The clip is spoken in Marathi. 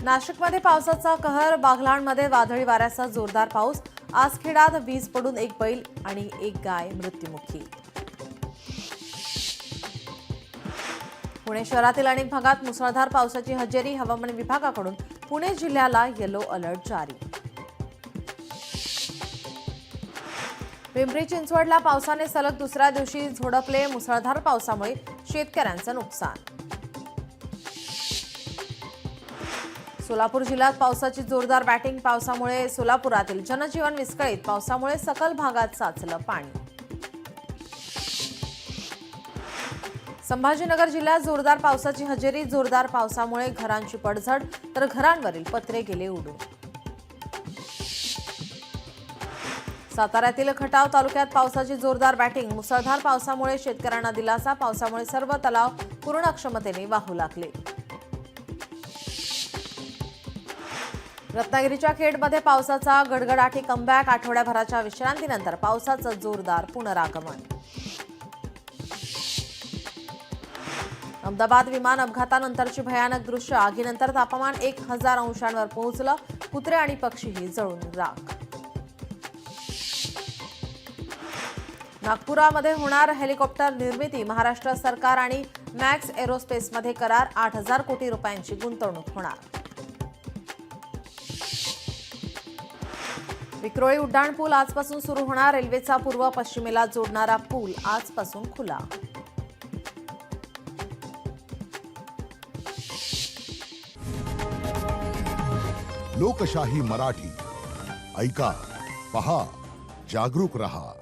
नाशिकमध्ये पावसाचा कहर, बागलाणमध्ये वादळी वाऱ्याचा जोरदार पाऊस। आसखेडात वीज पडून एक बैल आणि एक गाय मृत्युमुखी। पुणे शहरातील अनेक भागात मुसळधार पावसाची हजेरी, हवामान विभागाकडून पुणे जिल्ह्याला येलो अलर्ट जारी। पिंपरी चिंचवडला पावसाने सलग दुसऱ्या दिवशी झोडपले, मुसळधार पावसामुळे शेतकऱ्यांचं नुकसान। सोलापूर जिल्ह्यात पावसाची जोरदार बॅटिंग, पावसामुळे सोलापुरातील जनजीवन विस्कळीत, पावसामुळे सकल भागात साचलं पाणी। संभाजीनगर जिल्ह्यात जोरदार पावसाची हजेरी, जोरदार पावसामुळे घरांची पडझड तर घरांवरील पत्रे गेले उडून। साताऱ्यातील खटाव तालुक्यात पावसाची जोरदार बॅटिंग, मुसळधार पावसामुळे शेतकऱ्यांना दिलासा, पावसामुळे सर्व तलाव पूर्ण क्षमतेने वाहू लागले। रत्नागिरीच्या खेडमध्ये पावसाचा गडगडाटी कमबॅक, आठवड्याभराच्या विश्रांतीनंतर पावसाचं जोरदार पुनरागमन। अहमदाबाद विमान अपघातानंतरची भयानक दृश्य, आगीनंतर तापमान 1000 अंशांवर पोहोचलं, कुत्रे आणि पक्षीही जळून राख। नागपुरामध्ये होणार हेलिकॉप्टर निर्मिती, महाराष्ट्र सरकार आणि मॅक्स एरोस्पेसमध्ये करार, 8000 कोटी रुपयांची गुंतवणूक होणार। विक्रोळी उड्डाण पूल आजपासून सुरू होणार, रेल्वेचा पूर्व पश्चिमेला जोडणारा पूल आजपासून खुला। लोकशाही मराठी ऐका, पहा, जागरूक रहा।